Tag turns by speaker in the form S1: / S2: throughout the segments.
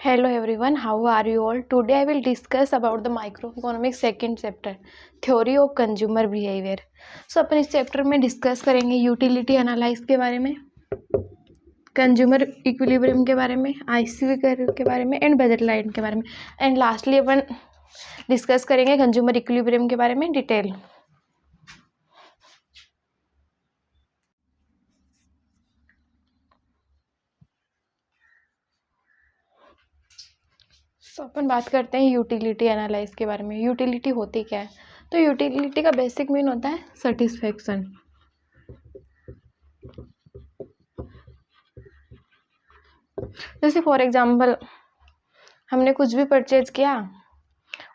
S1: Hello everyone, how are you all? Today I will discuss about the microeconomics second chapter, theory of consumer behavior. So अपन इस chapter में discuss करेंगे utility analyse के बारे में, consumer equilibrium के बारे में, आईसीवी कर्व के बारे में एंड बजट लाइन के बारे में एंड लास्टली अपन डिस्कस करेंगे कंज्यूमर इक्विलिब्रियम के बारे में डिटेल. तो अपन बात करते हैं यूटिलिटी एनालाइज के बारे में. यूटिलिटी होती क्या है? तो यूटिलिटी का बेसिक मीन होता है सेटिस्फेक्शन. जैसे फॉर एग्जांपल हमने कुछ भी परचेज किया,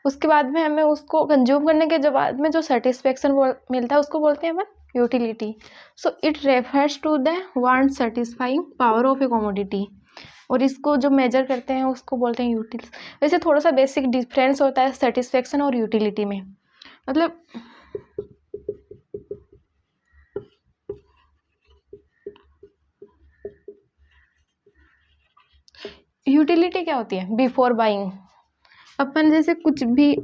S1: उसके बाद में हमें उसको कंज्यूम करने के बाद में जो सेटिस्फेक्शन मिलता है उसको बोलते हैं अपन utility. So it refers to the want satisfying power of a commodity, और इसको जो मेजर करते हैं उसको बोलते हैं यूटिलिटी. वैसे थोड़ा सा बेसिक डिफरेंस होता है सेटिस्फेक्शन और यूटिलिटी में. मतलब यूटिलिटी क्या होती है? बिफोर बाइंग अपन जैसे कुछ भी,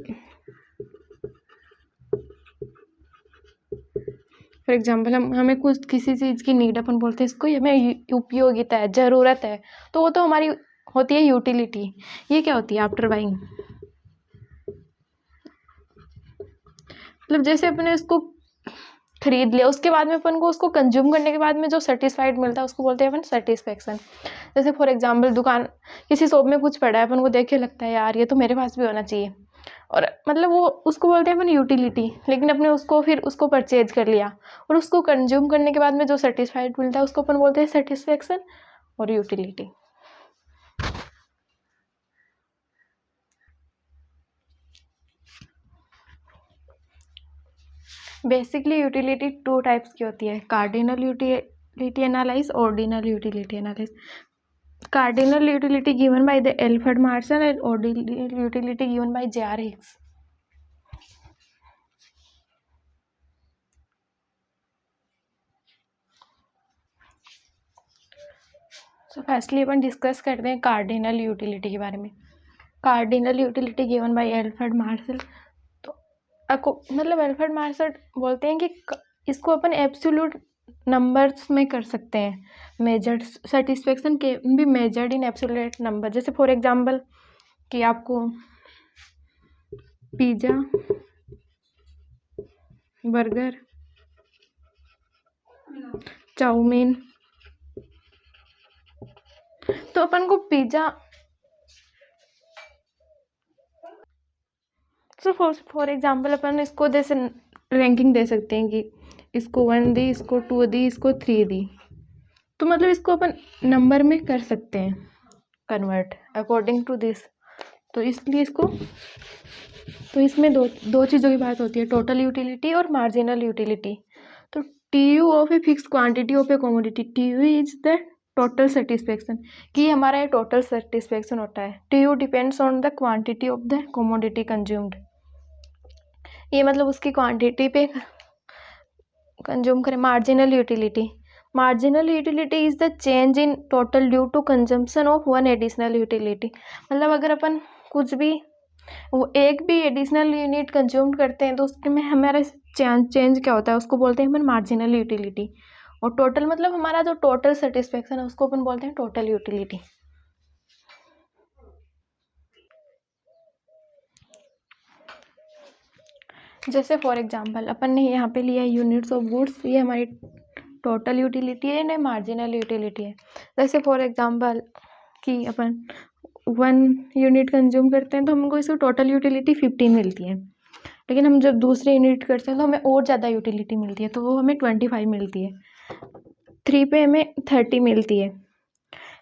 S1: फॉर एग्जाम्पल हमें कुछ किसी चीज़ की नीड अपन बोलते हैं इसको, हमें उपयोगिता है, ज़रूरत है, तो वो तो हमारी होती है यूटिलिटी. ये क्या होती है? After buying. मतलब जैसे अपने उसको खरीद लिया, उसके बाद में अपन को उसको कंज्यूम करने के बाद में जो सेटिस्फाइड मिलता है उसको बोलते हैं अपन सेटिस्फेक्शन. जैसे फॉर एग्जांपल दुकान, किसी शॉप में कुछ पड़ा है, अपन को देख के लगता है यार ये तो मेरे पास भी होना चाहिए, और मतलब वो उसको बोलते हैं अपन यूटिलिटी. लेकिन अपने उसको फिर उसको परचेज कर लिया और उसको कंज्यूम करने के बाद में जो सेटिस्फाइड मिलता है उसको अपन बोलते हैं सेटिस्फेक्शन और utility. Basically utility two types की होती है, cardinal utility analyse, ordinal utility analyse. Cardinal utility given by the Alfred Marshall and ordinal utility given by J.R. Hicks. So firstly upon discuss करते हैं कार्डिनल यूटिलिटी के बारे में. Cardinal utility given by Alfred Marshall. तो मतलब Alfred Marshall बोलते हैं कि इसको अपन एब्सोल्यूट नंबर्स में कर सकते हैं मेजर्ड. सेटिस्फेक्शन के भी मेजर्ड इन एब्सोल्यूट नंबर. जैसे फॉर एग्जांपल कि आपको पिज़्ज़ा, बर्गर, चाउमीन, तो अपन को पिज़्ज़ा, तो फॉर एग्जांपल अपन इसको जैसे रैंकिंग दे सकते हैं कि इसको 1 दी, इसको 2 दी, इसको 3 दी. तो मतलब इसको अपन नंबर में कर सकते हैं कन्वर्ट अकॉर्डिंग टू दिस. तो इसलिए इसको, तो इसमें दो चीज़ों की बात होती है, टोटल यूटिलिटी और मार्जिनल यूटिलिटी. तो TU of a fix quantity of a commodity, TU is the total satisfaction, कि हमारा ये टोटल सेटिस्फेक्शन होता है. TU depends on the quantity of the commodity consumed. ये मतलब उसकी क्वांटिटी पे कंज्यूम करें. Marginal utility, marginal utility is the change in total due to consumption of one additional utility. मतलब अगर अपन कुछ भी, वो एक भी एडिशनल यूनिट कंज्यूम करते हैं तो उसमें हमारा चेंज क्या होता है उसको बोलते हैं अपन मार्जिनल यूटिलिटी. और टोटल मतलब हमारा जो टोटल सेटिस्फेक्शन है उसको अपन बोलते हैं टोटल यूटिलिटी. जैसे फॉर एग्जांपल अपन ने यहाँ पे लिया यूनिट्स ऑफ गुड्स, ये हमारी टोटल यूटिलिटी है ना, मार्जिनल यूटिलिटी है. जैसे फॉर एग्जांपल कि अपन 1 यूनिट कंज्यूम करते हैं तो हमको इसको टोटल यूटिलिटी 15 मिलती है. लेकिन हम जब दूसरे यूनिट करते हैं तो हमें और ज़्यादा यूटिलिटी मिलती है, तो वो हमें 25 मिलती है. 3 पे हमें 30 मिलती है.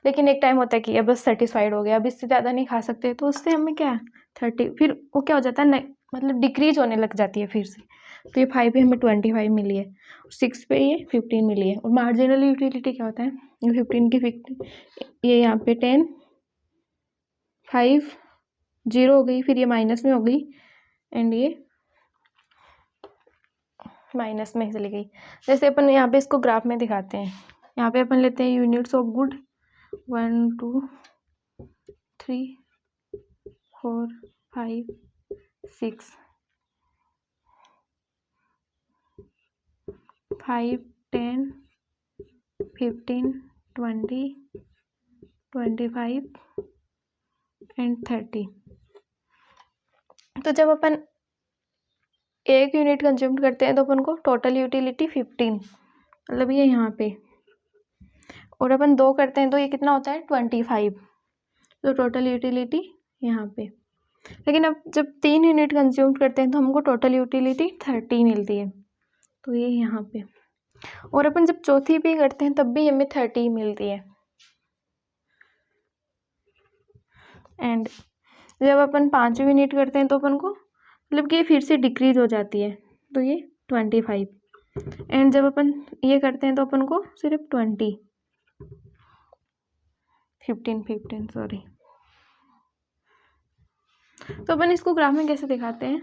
S1: लेकिन एक टाइम होता है कि अब बस सेटिस्फाइड हो गया, अब इससे ज़्यादा नहीं खा सकते, तो उससे हमें क्या 30, फिर वो क्या हो जाता है, मतलब डिक्रीज होने लग जाती है फिर से. तो ये 5 पे हमें 25 मिली है, 6 पे ये 15 मिली है. और मार्जिनल यूटिलिटी क्या होता है, ये 15 की 50, ये यहाँ पे 10, 5, 0 हो गई, फिर ये माइनस में हो गई एंड ये माइनस में चली गई. जैसे अपन यहाँ पे इसको ग्राफ में दिखाते हैं. यहाँ पे अपन लेते हैं यूनिट्स ऑफ गुड 1 2 3 4 5 6 5 10 15 20 25 एंड 30। तो जब अपन 1 यूनिट कंज्यूम करते हैं तो अपन को टोटल यूटिलिटी 15, मतलब ये यहाँ पे, और अपन 2 करते हैं तो ये कितना होता है 25, तो टोटल यूटिलिटी यहाँ पे। लेकिन अब जब 3 यूनिट कंज्यूम करते हैं तो हमको टोटल यूटिलिटी 30 मिलती है, तो ये यहाँ पे। और अपन जब चौथी भी करते हैं तब भी हमें 30 मिलती है। एंड जब अपन 5 यूनिट करते हैं तो अपन को मतलब कि ये फिर से डिक्रीज हो जाती है, तो ये 25। एंड जब अपन ये करते हैं तो अपन को सिर्फ 15 सॉरी। तो अपन इसको ग्राफ में कैसे दिखाते हैं,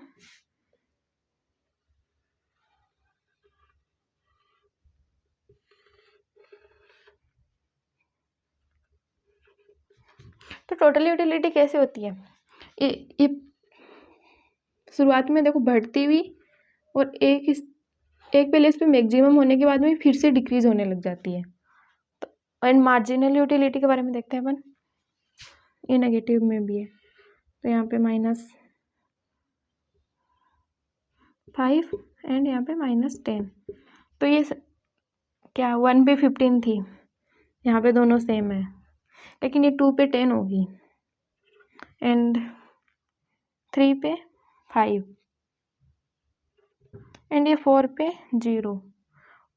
S1: तो टोटल यूटिलिटी कैसे होती है, ये शुरुआत में देखो बढ़ती हुई और एक प्लेस पे मैक्सिमम होने के बाद में फिर से डिक्रीज होने लग जाती है। तो एंड मार्जिनल यूटिलिटी के बारे में देखते हैं अपन, ये नेगेटिव में भी है, तो यहाँ पे -5 एंड यहाँ पे -10। तो ये क्या 1 पे 15 थी, यहाँ पे दोनों सेम है, लेकिन ये 2 पे 10 होगी एंड 3 पे 5 एंड ये 4 पे 0।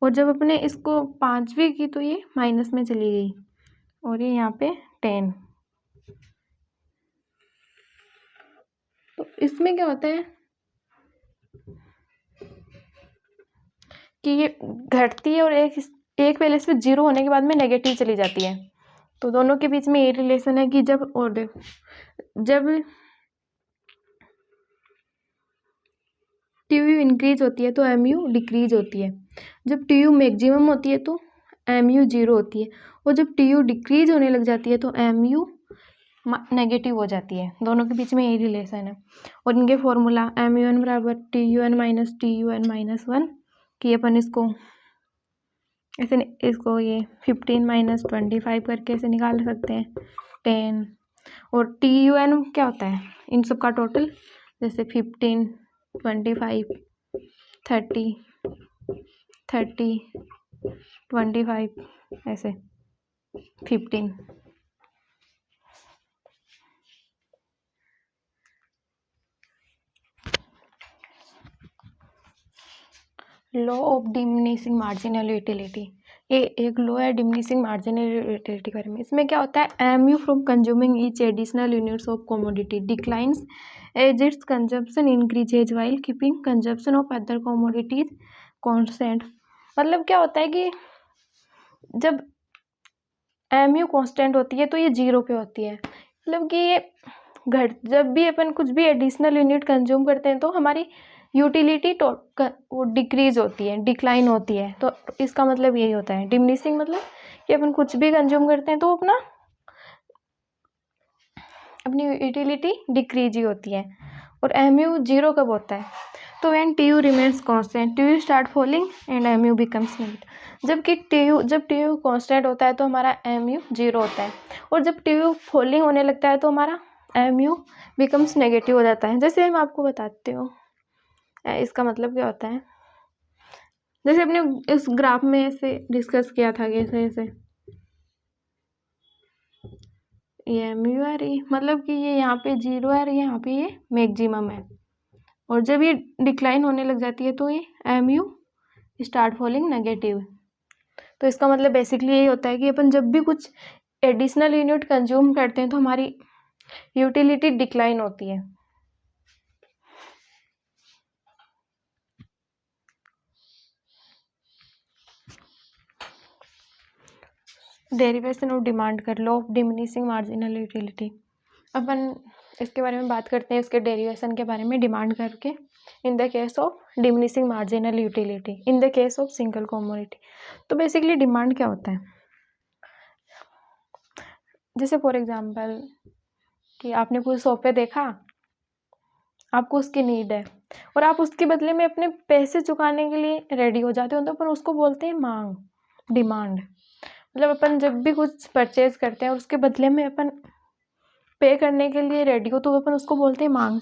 S1: और जब अपने इसको 5वीं की तो ये माइनस में चली गई और ये यहाँ पे 10। तो इसमें क्या होता है कि ये घटती है और एक प्लेस पे 0 होने के बाद में नेगेटिव चली जाती है। तो दोनों के बीच में ये रिलेशन है कि जब TU इंक्रीज होती है तो MU डिक्रीज होती है, जब TU मैक्सिमम होती है तो MU 0 होती है, और जब TU डिक्रीज होने लग जाती है तो MU नेगेटिव हो जाती है। दोनों के बीच में यही रिलेशन है। और इनके फॉर्मूला MUN बराबर TUN माइनस TUN माइनस 1, कि अपन इसको ऐसे इसको ये 15 माइनस 25 करके ऐसे निकाल सकते हैं 10। और TUN क्या होता है इन सब का टोटल, जैसे 15 25 30 25 ऐसे 15। Law of diminishing marginal utility, ये एक लॉ है डिमिनिशिंग मार्जिनल यूटिलिटी के बारे में। इसमें क्या होता है, MU from consuming each additional units of commodity declines as its consumption increases while keeping consumption of other commodities constant. मतलब क्या होता है कि जब MU कांस्टेंट होती है तो ये 0 पे होती है, मतलब कि ये जब भी अपन कुछ भी एडिशनल यूनिट कंज्यूम करते हैं तो हमारी यूटिलिटी वो डिक्रीज होती है, डिक्लाइन होती है। तो इसका मतलब यही होता है डिमिनिशिंग, मतलब कि अपन कुछ भी कंज्यूम करते हैं तो अपनी यूटिलिटी डिक्रीज ही होती है। और MU 0 कब होता है, तो when TU remains constant TU start falling and MU becomes negative. जब TU कांस्टेंट होता है तो हमारा MU 0 होता है, और जब TU फॉलिंग होने लगता है तो हमारा MU बिकम्स नेगेटिव हो जाता है। जैसे मैं आपको बताती हूँ इसका मतलब क्या होता है, जैसे अपने इस ग्राफ में ऐसे डिस्कस किया था कि ऐसे ये MU है रही, मतलब कि ये यहाँ पे 0 है, यहाँ पे ये मैक्सिमम है, और जब ये डिक्लाइन होने लग जाती है तो ये MU स्टार्ट फॉलिंग नेगेटिव। तो इसका मतलब बेसिकली यही होता है कि अपन जब भी कुछ एडिशनल यूनिट कंज्यूम करते हैं तो हमारी यूटिलिटी डिक्लाइन होती है। डेरिवेशन ऑफ डिमांड कर, law of diminishing marginal utility. अपन इसके बारे में बात करते हैं, इसके डेरिवेशन के बारे में, डिमांड करके। In the case of diminishing marginal utility in the case of single commodity. तो बेसिकली डिमांड क्या होता है, जैसे फॉर एग्जांपल कि आपने कोई सोफे देखा, आपको उसकी नीड है और आप उसके बदले में अपने पैसे चुकाने के लिए रेडी हो जाते हो, तो अपन उसको बोलते हैं मांग, डिमांड। मतलब अपन जब भी कुछ परचेज करते हैं और उसके बदले में अपन पे करने के लिए रेडी हो, तो अपन उसको बोलते हैं मांग,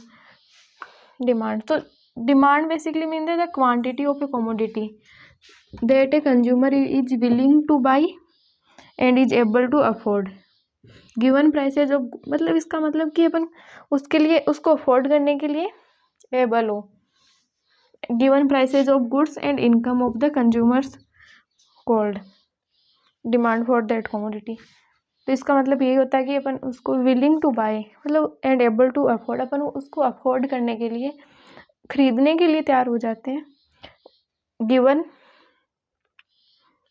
S1: डिमांड। तो demand basically mean the quantity of a commodity that a consumer is willing to buy and is able to afford given prices of, मतलब इसका मतलब कि अपन उसके लिए, उसको अफोर्ड करने के लिए एबल हो। Given prices of goods and income of the consumers called demand for that commodity. तो इसका मतलब यही होता है कि अपन उसको विलिंग टू बाय, मतलब एंड एबल टू अफोर्ड, अपन उसको अफोर्ड करने के लिए, खरीदने के लिए तैयार हो जाते हैं। गिवन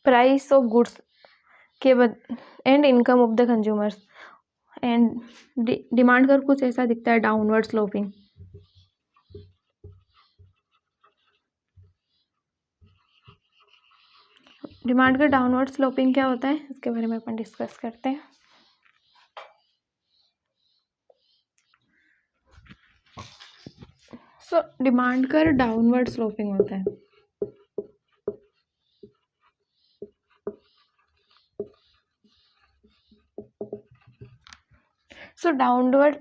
S1: प्राइस ऑफ गुड्स के बाद and income of the consumers, and demand कर कुछ ऐसा दिखता है, डाउनवर्ड स्लोपिंग। डिमांड का डाउनवर्ड स्लोपिंग क्या होता है, इसके बारे में अपन डिस्कस करते हैं। सो डिमांड का डाउनवर्ड स्लोपिंग होता है। सो डाउनवर्ड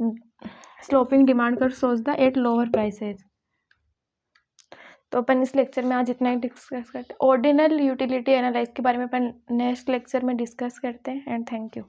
S1: स्लोपिंग डिमांड कर सोच द एट लोअर प्राइसेज। तो अपन इस लेक्चर में आज इतना ही डिस्कस करते हैं। ऑर्डिनल यूटिलिटी एनालाइज के बारे में अपन नेक्स्ट लेक्चर में डिस्कस करते हैं। And thank you.